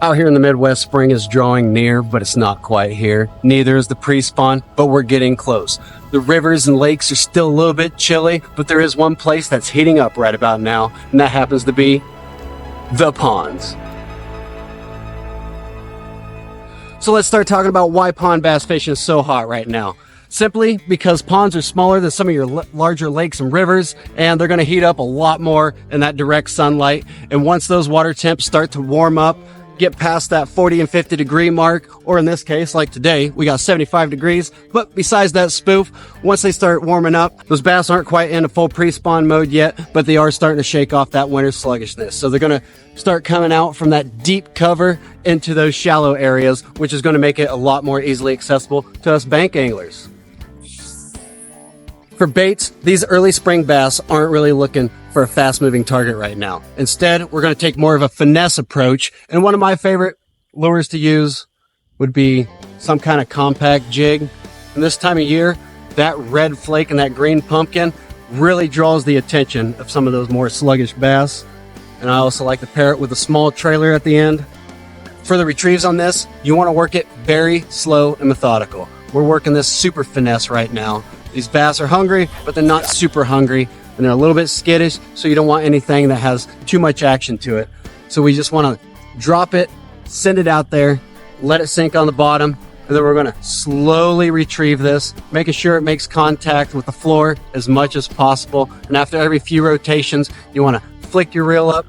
Out here in the Midwest, spring is drawing near, but it's not quite here. Neither is the pre-spawn, but we're getting close. The rivers and lakes are still a little bit chilly, but there is one place that's heating up right about now, and that happens to be the ponds. So let's start talking about why pond bass fishing is so hot right now. Simply because ponds are smaller than some of your larger lakes and rivers, and they're going to heat up a lot more in that direct sunlight. And once those water temps start to warm up, get past that 40 and 50 degree mark, or in this case, like today, we got 75 degrees. But besides that spoof, once they start warming up, those bass aren't quite in a full pre-spawn mode yet, but they are starting to shake off that winter sluggishness. So they're going to start coming out from that deep cover into those shallow areas, which is going to make it a lot more easily accessible to us bank anglers. For baits, these early spring bass aren't really looking for a fast-moving target right now. Instead, we're going to take more of a finesse approach, and one of my favorite lures to use would be some kind of compact jig. And this time of year, that red flake and that green pumpkin really draws the attention of some of those more sluggish bass. And I also like to pair it with a small trailer at the end. For the retrieves on this, you want to work it very slow and methodical. We're working this super finesse right now. These bass are hungry, but they're not super hungry, and they're a little bit skittish, so you don't want anything that has too much action to it. So we just want to drop it, send it out there, let it sink on the bottom, and then we're going to slowly retrieve this, making sure it makes contact with the floor as much as possible. And after every few rotations, you want to flick your reel up.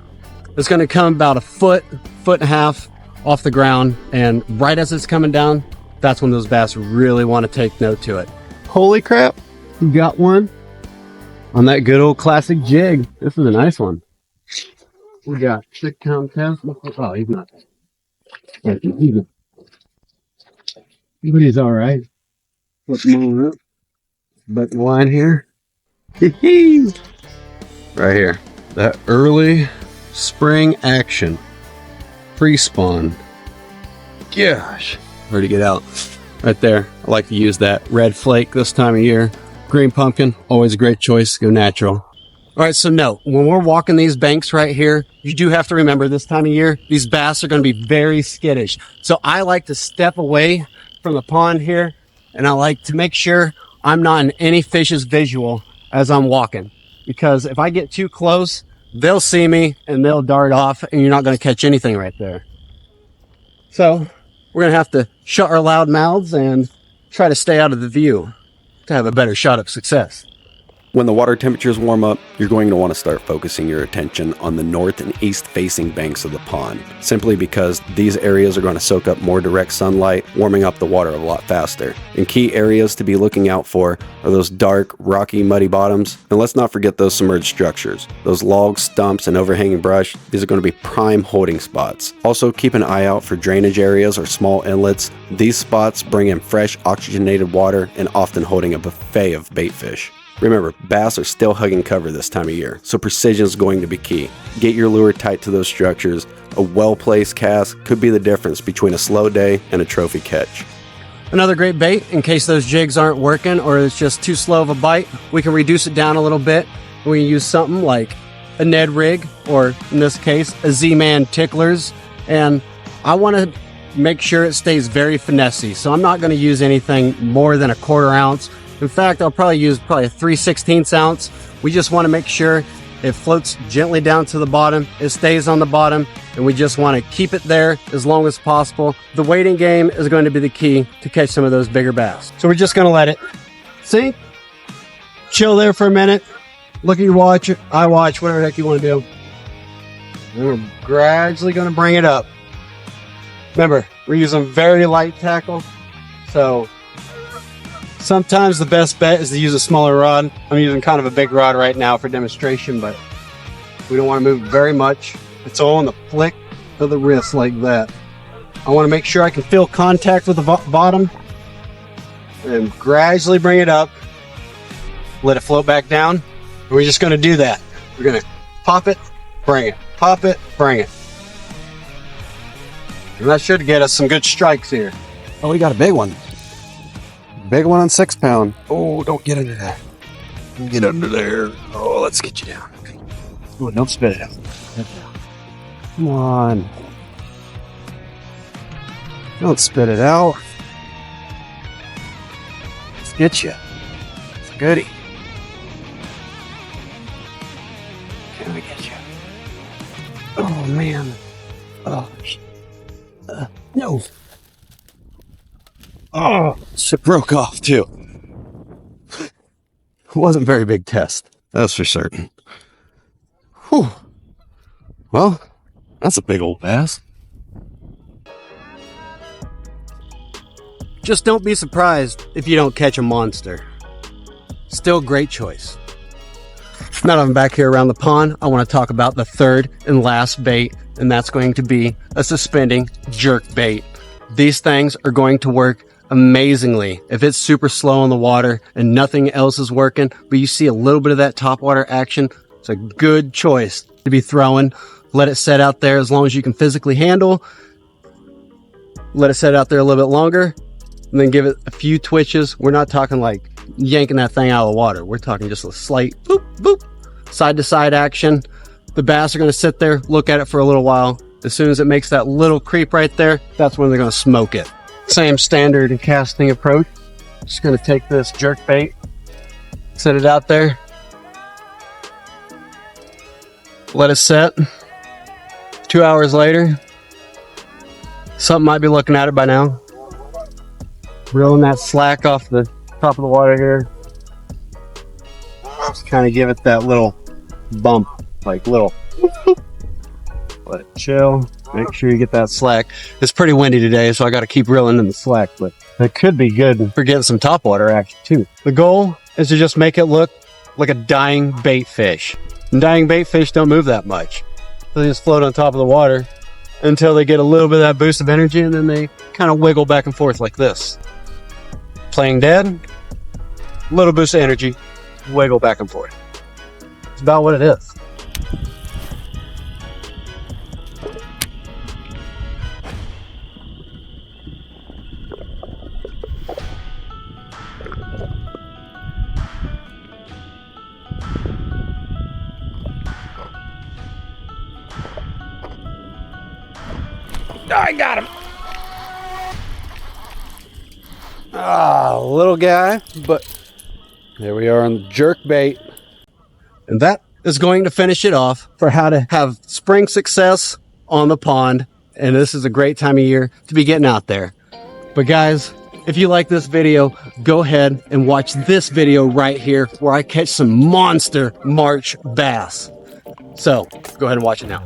It's going to come about a foot and a half off the ground, and right as it's coming down, that's when those bass really want to take note to it. Holy crap, you got one on that good old classic jig. This is a nice one. We got 6 count test. Oh, he's not. But he's all right. Flip him on up. Button line here. Right here. That early spring action. Pre-spawn. Gosh. Where'd he get out? Right there. I like to use that red flake this time of year. Green pumpkin, always a great choice. Go natural. All right, so no, when we're walking these banks right here, you do have to remember this time of year, these bass are going to be very skittish. So I like to step away from the pond here, and I like to make sure I'm not in any fish's visual as I'm walking. Because if I get too close, they'll see me and they'll dart off, and you're not going to catch anything right there. So we're going to have to shut our loud mouths and try to stay out of the view to have a better shot of success. When the water temperatures warm up, you're going to want to start focusing your attention on the north and east facing banks of the pond, simply because these areas are going to soak up more direct sunlight, warming up the water a lot faster. And key areas to be looking out for are those dark, rocky, muddy bottoms, and let's not forget those submerged structures. Those logs, stumps, and overhanging brush, these are going to be prime holding spots. Also keep an eye out for drainage areas or small inlets. These spots bring in fresh, oxygenated water and often holding a buffet of bait fish. Remember, bass are still hugging cover this time of year, so precision is going to be key. Get your lure tight to those structures. A well-placed cast could be the difference between a slow day and a trophy catch. Another great bait, in case those jigs aren't working or it's just too slow of a bite, we can reduce it down a little bit. We can use something like a Ned rig, or in this case, a Z-Man ticklers. And I want to make sure it stays very finessey, so I'm not going to use anything more than a 1/4 ounce. In fact, I'll probably use a 3/16 ounce. We just want to make sure it floats gently down to the bottom, it stays on the bottom, and we just want to keep it there as long as possible. The waiting game is going to be the key to catch some of those bigger bass. So we're just going to let it sink, chill there for a minute, look at your watch, iWatch, whatever the heck you want to do. And we're gradually going to bring it up. Remember, we're using very light tackle, so sometimes the best bet is to use a smaller rod. I'm using kind of a big rod right now for demonstration, but we don't want to move very much. It's all on the flick of the wrist like that. I want to make sure I can feel contact with the bottom and gradually bring it up. Let it float back down. And we're just going to do that. We're going to pop it, bring it, pop it, bring it. And that should get us some good strikes here. Oh, we got a big one. Big one on 6 pound. Oh, don't get under there. Don't get under there. Oh, let's get you down. Oh, don't spit it out. Come on. Don't spit it out. Let's get you. It's a goodie. Can I get you? Oh, man. Oh, no. Oh, it broke off too. It wasn't a very big test, that's for certain. Whew. Well, that's a big old bass. Just don't be surprised if you don't catch a monster. Still great choice. Now that I'm back here around the pond, I want to talk about the third and last bait, and that's going to be a suspending jerk bait. These things are going to work amazingly if it's super slow in the water and nothing else is working, but you see a little bit of that topwater action. It's a good choice to be throwing. Let it set out there as long as you can physically handle. Let it set out there a little bit longer, and then give it a few twitches. We're not talking like yanking that thing out of the water. We're talking just a slight boop, boop, side to side action. The bass are going to sit there, look at it for a little while. As soon as it makes that little creep right there, that's when they're going to smoke it. Same standard casting approach. Just going to take this jerk bait, set it out there, let it set. 2 hours later, something might be looking at it by now. Reeling that slack off the top of the water here. Just kind of give it that little bump, like little. Let it chill. Make sure you get that slack. It's pretty windy today, so I got to keep reeling in the slack, but it could be good for getting some topwater action too. The goal is to just make it look like a dying bait fish. And dying bait fish don't move that much. They just float on top of the water until they get a little bit of that boost of energy, and then they kind of wiggle back and forth like this. Playing dead, little boost of energy, wiggle back and forth. It's about what it is. I got him. Ah, little guy, but there we are on jerk bait. And that is going to finish it off for how to have spring success on the pond. And this is a great time of year to be getting out there. But guys, if you like this video, go ahead and watch this video right here where I catch some monster March bass. So go ahead and watch it now.